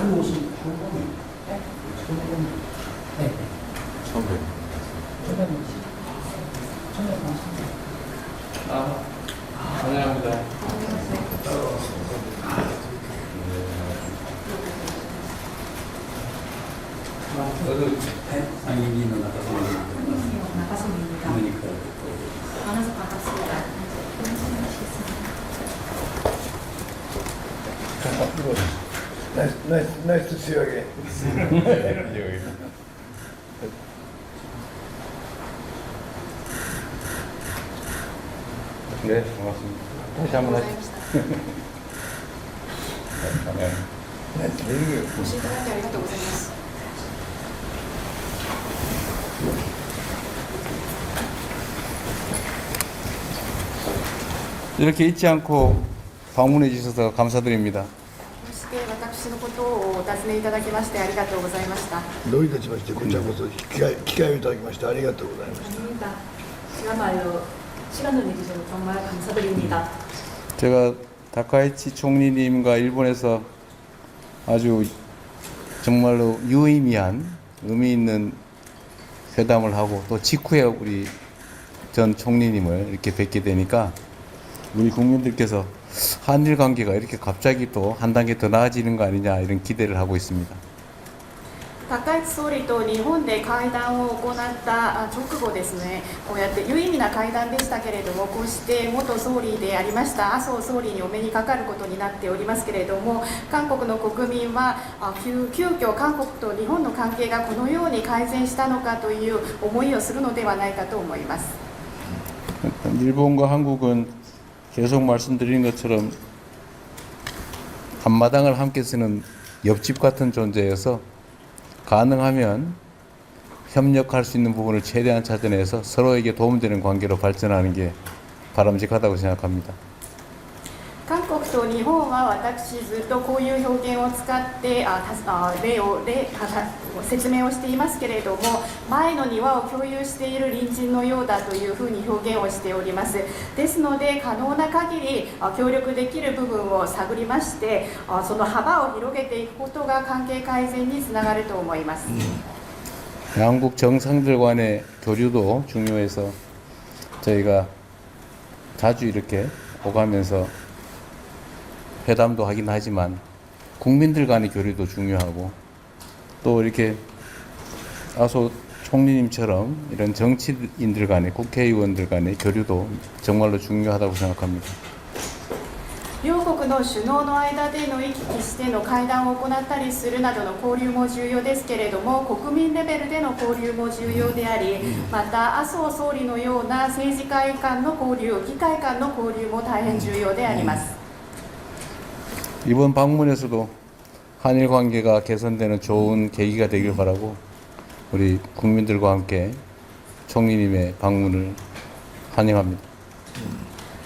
159분. 네? 9분. 네. 처음 뵙 환영합니다. 상인이는 나가십니다. 그러니까. 만나서 반갑습니다. Nice to see you again. 네, 반갑습니다. 다시 한번 하시죠. 네. Nice meeting you. ご視聴いただきありがとうございます。 이렇게 잊지 않고 방문해 주셔서 감사드립니다. こうして私のことをお尋ねいただきましてありがとうございました。どういたしまして、こちらこそ機会をいただきましてありがとうございました。 아닙니다. 그야말로 시간을 내주셔서 정말 감사드립니다. 제가 다카이치 총리님과 일본에서 아주 정말로 유의미한 의미 있는 회담을 하고 또 직후에 우리 전 총리님을 이렇게 뵙게 되니까 우리 국민들께서 한일 관계가 이렇게 갑자기 또 한 단계 더 나아지는 거 아니냐 이런 기대를 하고 있습니다. 高市総理と日本で会談を行った直後ですね、こうやって有意義な会談でしたけれども、こうして元総理でありました麻生総理にお目にかかることになっておりますけれども、韓国の国民は急遽韓国と日本の関係がこのように改善したのかという思いをするのではないかと思います。 일본과 한국은 계속 말씀드린 것처럼 한마당을 함께 쓰는 옆집 같은 존재여서 가능하면 협력할 수 있는 부분을 최대한 찾아내서 서로에게 도움되는 관계로 발전하는 게 바람직하다고 생각합니다. 韓国と日本は私ずっとこういう表現を使って説明をしていますけれども、前の庭を共有している隣人のようだというふうに表現をしております。ですので可能な限り協力できる部分を探りまして、その幅を広げていくことが関係改善につながると思います。 양국 정상들 간의 교류도 중요해서 저희가 자주 이렇게 오가면서 회담도 하긴 하지만 국민들 간의 교류도 중요하고 또 이렇게 아소 총리님처럼 이런 정치인들 간의 국회의원들 간의 교류도 정말로 중요하다고 생각합니다. 両国の首脳の間での行き来しての会談を行ったりするなどの交流も重要ですけれども、国民レベルでの交流も重要であり、また麻生総理のような政治家間の交流、議会間の交流も大変重要であります。 이번 방문에서도 한일 관계가 개선되는 좋은 계기가 되길 바라고 우리 국민들과 함께 총리님의 방문을 환영합니다.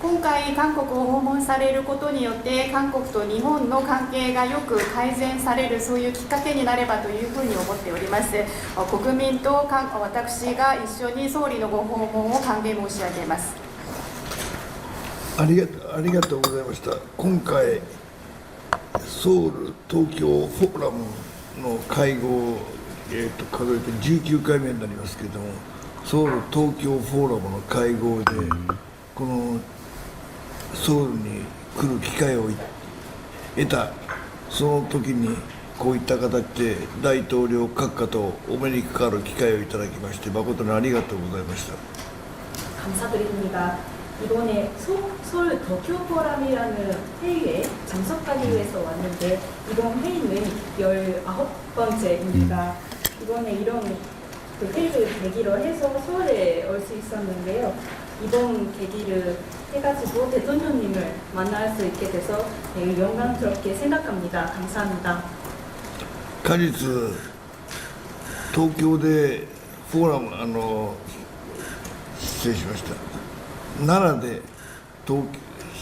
今回韓国を訪問されることによって韓国と日本の関係がよく改善される、そういうきっかけになればというふうに思っております。国民と私が一緒に総理のご訪問を歓迎申し上げます。ありがとうございました。今回ソウル東京フォーラムの会合、数えて19回目になりますけれども、ソウル東京フォーラムの会合でこのソウルに来る機会を得た、その時にこういった形で大統領閣下とお目にかかる機会をいただきまして誠にありがとうございました。 감사드립니다. 이번에 서울 도쿄 포럼이라는 회의에 참석하기 위해서 왔는데 이번 회의는 19번째입니다. 이번에 이런 그 회의를 계기로 해서 서울에 올 수 있었는데요. 이번 계기를 해가지고 대통령님을 만날 수 있게 돼서 매우 영광스럽게 생각합니다. 감사합니다. 果実東京でフォーラム失礼しました。奈良で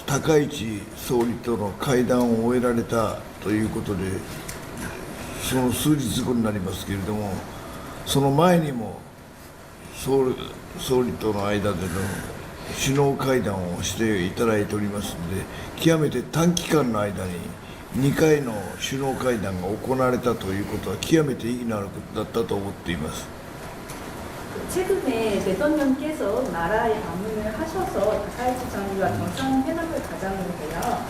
高市総理との会談を終えられたということで、その数日後になりますけれども、その前にも総理との間での首脳会談をしていただいておりますので、極めて短期間の間に2回の首脳会談が行われたということは極めて意義のあることだったと思っています。 최근에 대통령께서 나라에 방문을 하셔서 다카이치 총리와 정상회담을 가졌는데요.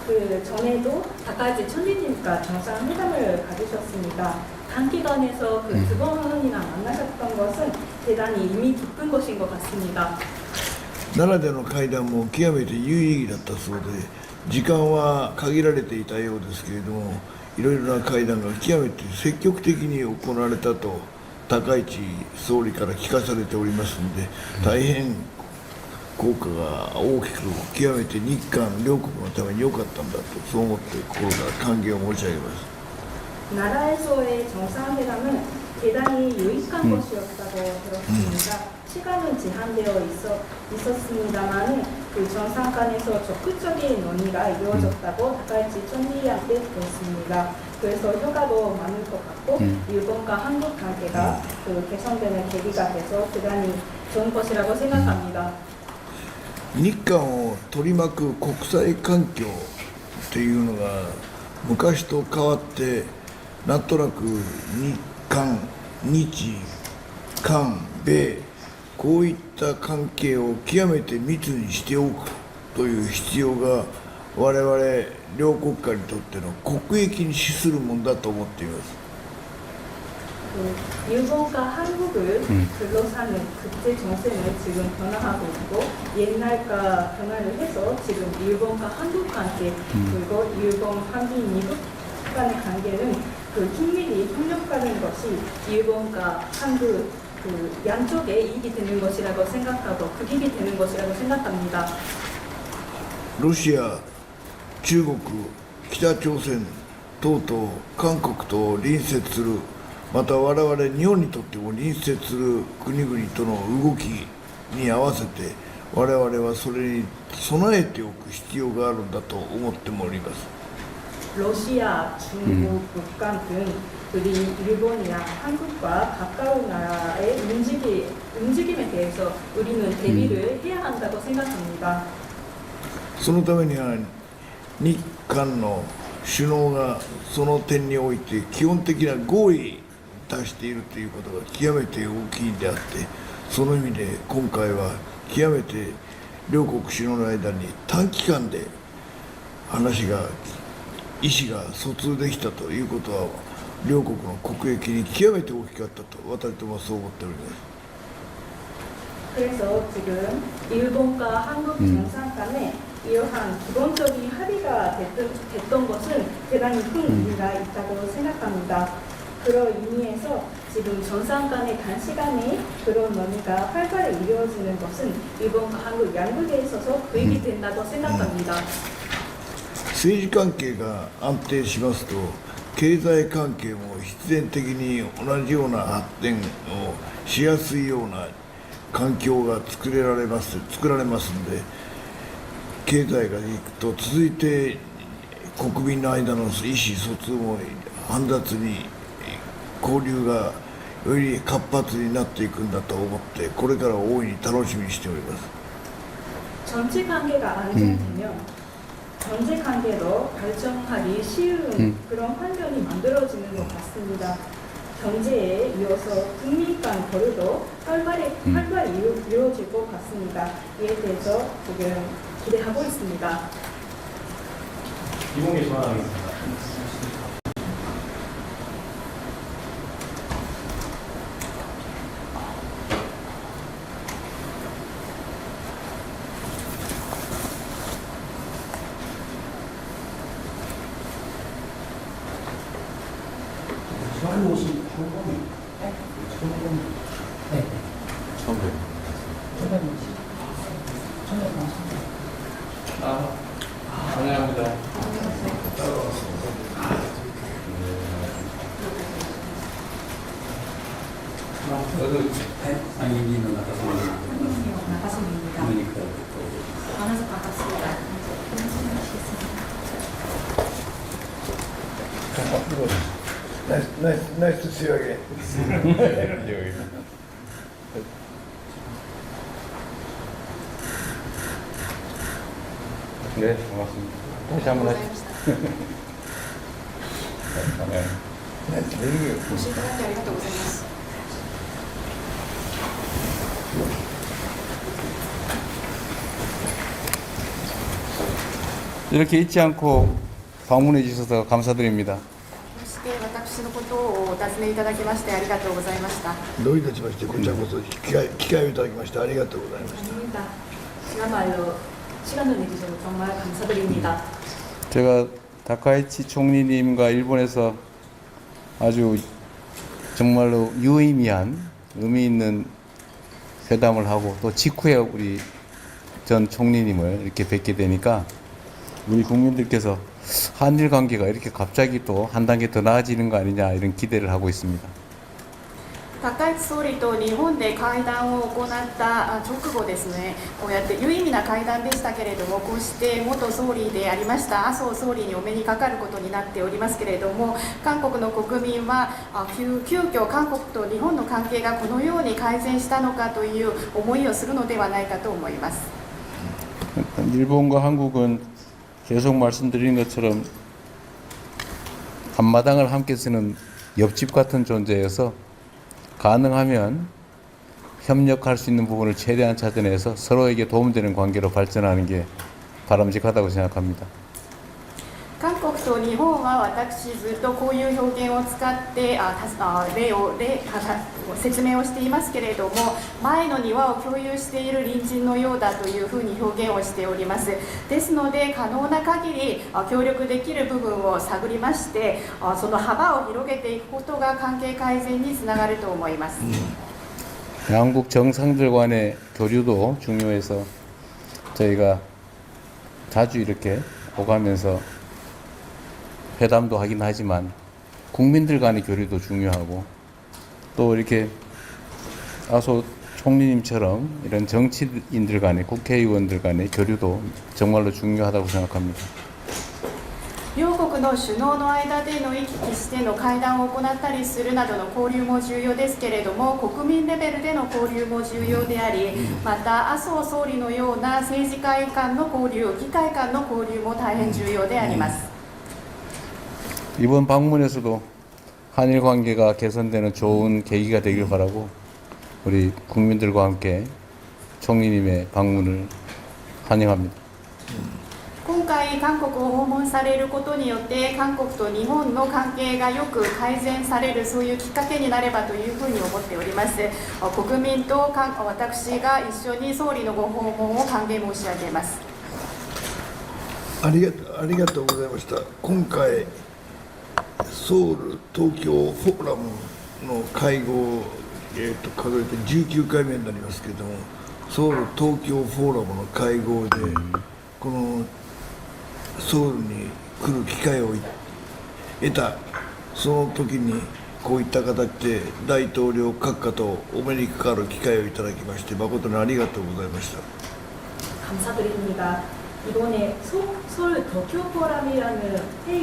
그 전에도 다카이치 총리님과 정상회담을 가지셨습니다. 단기간에서 그 두 번이나 만나셨던 것은 대단히 의미 깊은 것인 것 같습니다. 奈良での会談も極めて有意義だったそうで、時間は限られていたようですけれども、いろいろな会談が極めて積極的に行われたと高市総理から聞かされておりますので、大変効果が大きく、極めて日韓両国のために良かったんだと、そう思って心から歓迎を申し上げます。 나라에서의 정상회담은 대단히 유익한 것이었다고 들었습니다. 시간은 제한되어 있었습니다만 그 정상 간에서 적극적인 논의가 이루어졌다고 다카이치 총리한테 들었습니다. 그래서 효과도 많을 것 같고 일본과 한국 관계가 그 개선되는 계기가 돼서 대단히 좋은 것이라고 생각합니다. 日韓を取り巻く国際環境というのが昔と変わって、なんとなく日韓、日韓、米、こういった関係を極めて密にしておくという必要が我々両国家にとっての国益に資するものだと思っています。 일본과 한국을 둘러싸는 국제 정세는 지금 변화하고 있고 옛날과 변화를 해서 지금 일본과 한국 관계 그리고 일본, 한국, 미국 간의 관계는 그 긴밀히 협력하는 것이 일본과 한국 그 양쪽에 이익이 되는 것이라고 생각하고 극익이 되는 것이라고 생각합니다. ロシア、中国、北朝鮮等々韓国と隣接する、また我々日本にとっても隣接する国々との動きに合わせて我々はそれに備えておく必要があるんだと思っております。 러시아, 중국, 북한 등 우리 일본이나 한국과 가까운 나라의 움직임에 대해서 우리는 대비를 해야 한다고 생각합니다. そのためには日韓の首脳がその点において基本的な合意に達しているということが極めて大きいんであって、その意味で今回は極めて両国首脳の間に短期間で意思が疎通できたということは両国の国益に極めて大きかったと私どもはそう思っております。 그래서 지금 일본과 한국 정상 간에 이러한 기본적인 합의가 됐던 것은 대단히 큰 의미가 있다고 생각합니다. 그런 의미에서 지금 정상 간의 단시간에 그런 논의가 활발히 이루어지는 것은 일본과 한국 양국에 있어서 도움이 된다고 생각합니다. 政治関係が安定しますと経済関係も必然的に同じような発展をしやすいような環境が作られますので、経済がいくと続いて国民の間の意思疎通も煩雑に交流がより活発になっていくんだと思ってこれから大いに楽しみにしております。 정치 관계가 안정되면 경제 관계로 발전하기 쉬운 그런 환경이 만들어지는 것 같습니다. 경제에 이어서 국민 간 거래도 활발히 이루어질 것 같습니다. 이에 대해서 지금 기대하고 있습니다. 이봉계 전화하겠습니다. 처음 오신 한국이 네. 처음 뵙 환영합니다. 상인이는 나가서 나가십니다. 그러니까 만나서 반갑습니다. Nice to see you again. 네, 고맙습니다. 다시 한번 ござい 하시죠. ました 네. ご視聴いただきありがとうございます。 이렇게 잊지 않고 방문해 주셔서 감사드립니다. そして私のことをお尋ねいただきましてありがとうございました。 どういたしまして、こちらこそ機会をいただきましてありがとうございました。 아닙니다. 그야말로 시간을 내주셔서 정말 감사드립니다. 제가 다카이치 총리님과 일본에서 아주 정말로 유의미한 의미 있는 회담을 하고 또 직후에 우리 전 총리님을 이렇게 뵙게 되니까 우리 국민들께서 한일 관계가 이렇게 갑자기 또 한 단계 더 나아지는 거 아니냐 이런 기대를 하고 있습니다. 高市総理と日本で会談を行った直後ですね、こうやって有意味な会談でしたけれども、こうして元総理でありました麻生総理にお目にかかることになっておりますけれども、韓国の国民は急遽韓国と日本の関係がこのように改善したのかという思いをするのではないかと思います。 일본과 한국은 계속 말씀드린 것처럼 앞마당을 함께 쓰는 옆집 같은 존재여서 가능하면 협력할 수 있는 부분을 최대한 찾아내서 서로에게 도움되는 관계로 발전하는 게 바람직하다고 생각합니다. 韓国と日本は私ずっとこういう表現を使って説明をしていますけれども、前の庭を共有している隣人のようだというふうに表現をしております。ですので可能な限り協力できる部分を探りまして、その幅を広げていくことが関係改善につながると思います。 양국 정상들 간의 교류도 중요해서 저희가 자주 이렇게 오가면서 회담도 하긴 하지만 국민들 간의 교류도 중요하고 또 이렇게 아소 총리님처럼 이런 정치인들 간의 국회의원들 간의 교류도 정말로 중요하다고 생각합니다. 両国の首脳の間での行き来しての会談を行ったりするなどの交流も重要ですけれども、国民レベルでの交流も重要であり、また麻生総理のような政治家間の交流、議会間の交流も大変重要であります。 이번 방문에서도 한일 관계가 개선되는 좋은 계기가 되길 바라고 우리 국민들과 함께 총리님의 방문을 환영합니다. 今回韓国を訪問されることによって韓国と日本の関係がよく改善される、そういうきっかけになればというふうに思っております。国民と私が一緒に総理のご訪問を歓迎申し上げます。ありがとうございました。今回ソウル東京フォーラムの会合、数えて19回目になりますけれども、ソウル東京フォーラムの会合でこのソウルに来る機会を得た、その時にこういった形で大統領閣下とお目にかかる機会をいただきまして誠にありがとうございました。 감사드립니다. 이번에 서울 도쿄 포럼이라는 회의